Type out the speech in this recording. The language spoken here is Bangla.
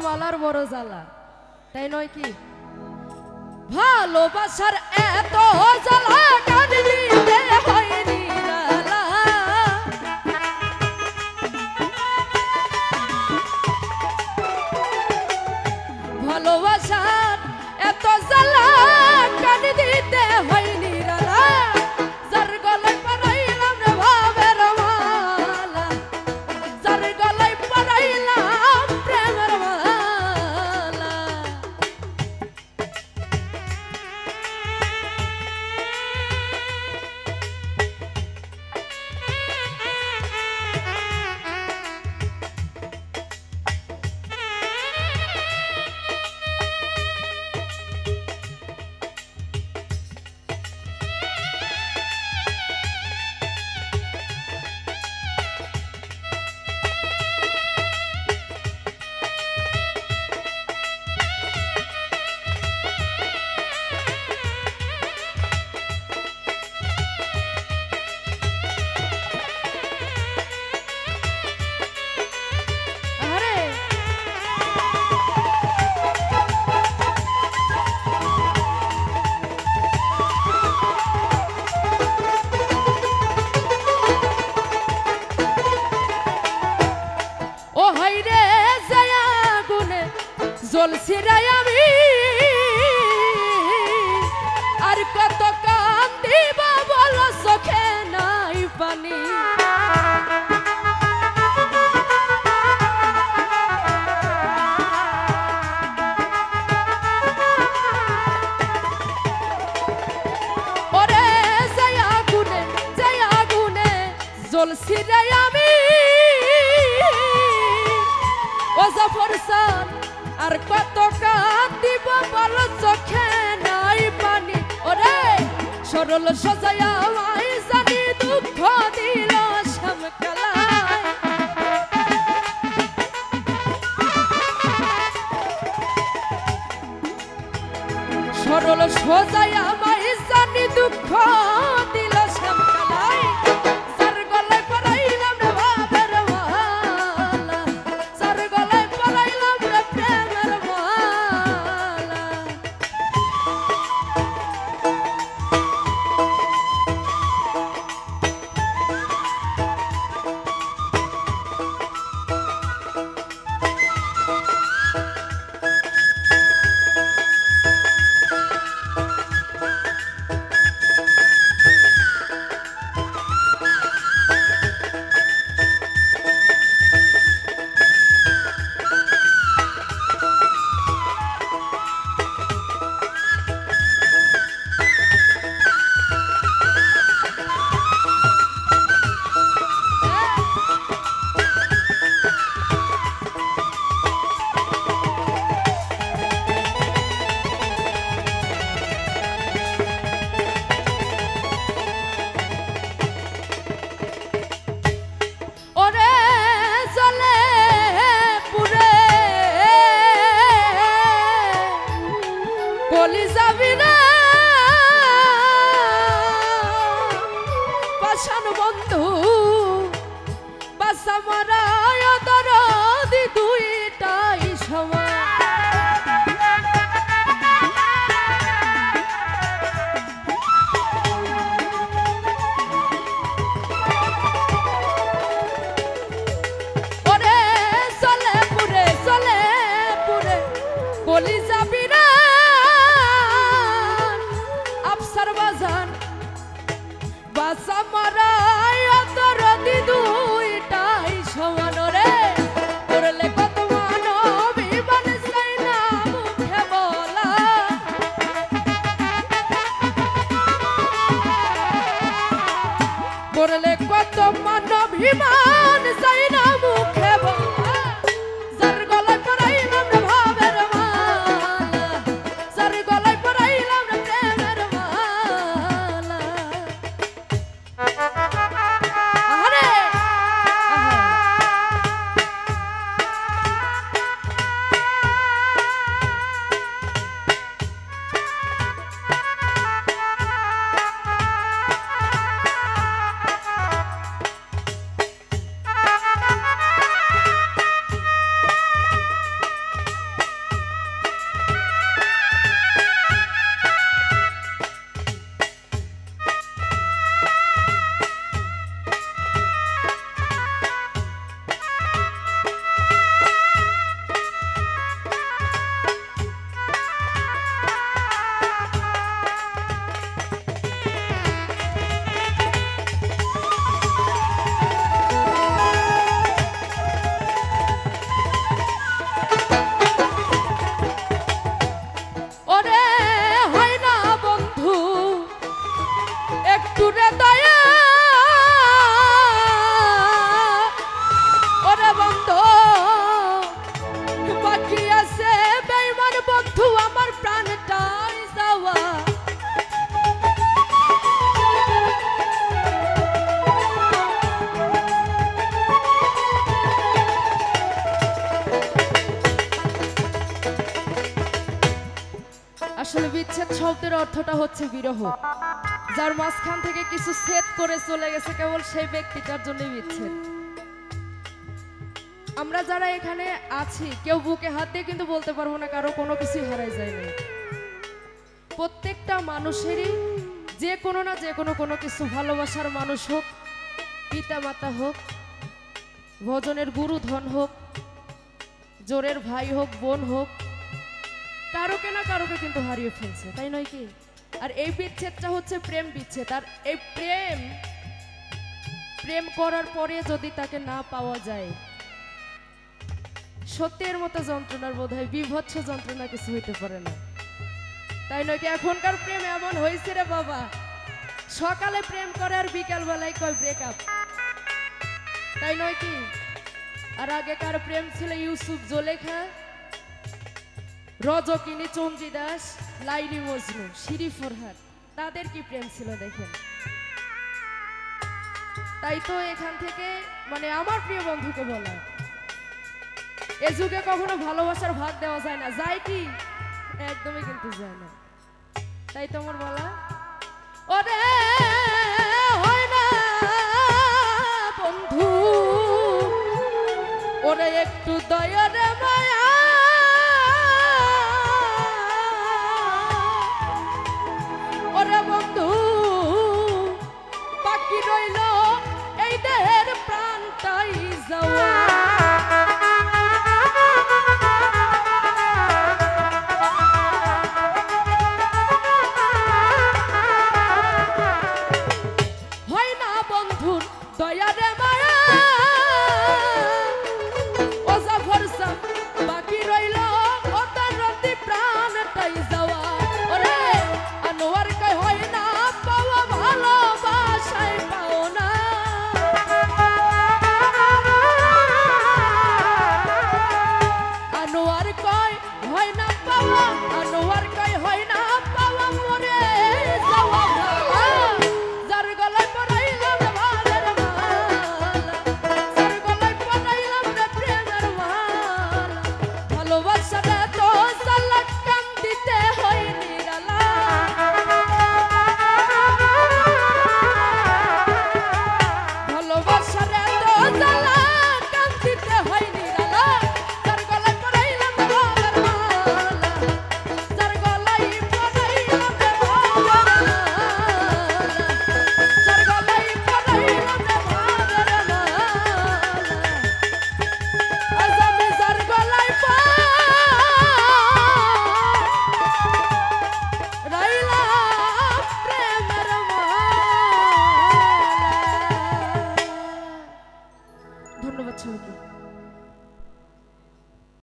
মালার বড় জ্বালা, তাই নয় কি? ভালোবাসার এত জ্বালা কান দিতে হয়নি রালা, ভালোবাসার এত জ্বালা কান দিতে হয়নি রালা, যার গলায় পরাইলাম রে ভাবের মালা, যার গলায় পরাইলাম প্রেমের মালা। জলছিরাই আমি আর কত কান্দিব বল চোখে নাই পানি, ওরে যায় আগুনে জলছিরাই আমি ও জাফরসান আর কত কাঁদিব বল চোখে নাই পানি, ওরে সরল সজায়া আমায় জানি দুঃখ দিল শ্যামকালায়, সরল সজায়া আমায় জানি দুঃখ দিল শ্যামকালায়, যার গলায় পরাইলাম রে ভাবের মালা, যার গলায় পরাইলাম রে প্রেমের মালা। বলি যাবি না পাশান বন্ধু বাসা মারায় দরদি দুইটাই সমান, ওরে চলে পুরে বলি যাবি না বাসা মারায় দরদি দুইটাই সমান, রে করলে কত মানবিমান চাই না মুখে বলা, করলে কত মানবিমান চাই না মুখে বলা, যার গলায় পরাইলাম রে ভাবের মালা, যার গলায় পরাইলাম রে প্রেমের মালা। আসলে বিচ্ছেদ শব্দের অর্থটা হচ্ছে বিরহ, যার মাঝখান থেকে কিছু ছেদ করে চলে গেছে কেবল সেই ব্যক্তিটার জন্য বিচ্ছেদ। আমরা যারা এখানে আছি কেউ বুকে হাত দিয়ে কিন্তু বলতে পারবো না কারো কোনো কিছুই হারাই যায়নি। প্রত্যেকটা মানুষেরই যে কোনো না যে কোনো কিছু, ভালোবাসার মানুষ হোক, পিতা মাতা হোক, ভজনের গুরু ধন হোক, জোরের ভাই হোক, বোন হোক, কারোকে না কারোকে কিন্তু হারিয়ে ফেলছে, তাই নয় কি? আর এই বিচ্ছেদটা হচ্ছে প্রেম বিচ্ছেদ। আর এই প্রেম করার পরে যদি তাকে না পাওয়া যায়, সত্যের মতো যন্ত্রণার বোধ হয় বিভৎস যন্ত্রণা কিছু হইতে পারে না, তাই নয় কি? এখনকার প্রেম এমন হয়েছে রে বাবা, সকালে প্রেম করে আর বিকাল বেলায় কয় ব্রেকআপ, তাই নয় কি? আর আগেকার প্রেম ছিল ইউসুফ জোলেখা, রজকিনী চন্দ্রী দাস, লাইলি মজনু, শিরি ফরহাদ, তাদের কি প্রেম ছিল দেখেন। তাই তো এখান থেকে মানে আমার প্রিয় বন্ধুকে বলা, এ যুগে কখনো ভালোবাসার ভাগ দেওয়া যায় না, যায় কি? একদমই কিন্তু যায় না। তাই তো আমার বলা, ওরে হয় না বন্ধু, ওরে একটু দয়া রে মা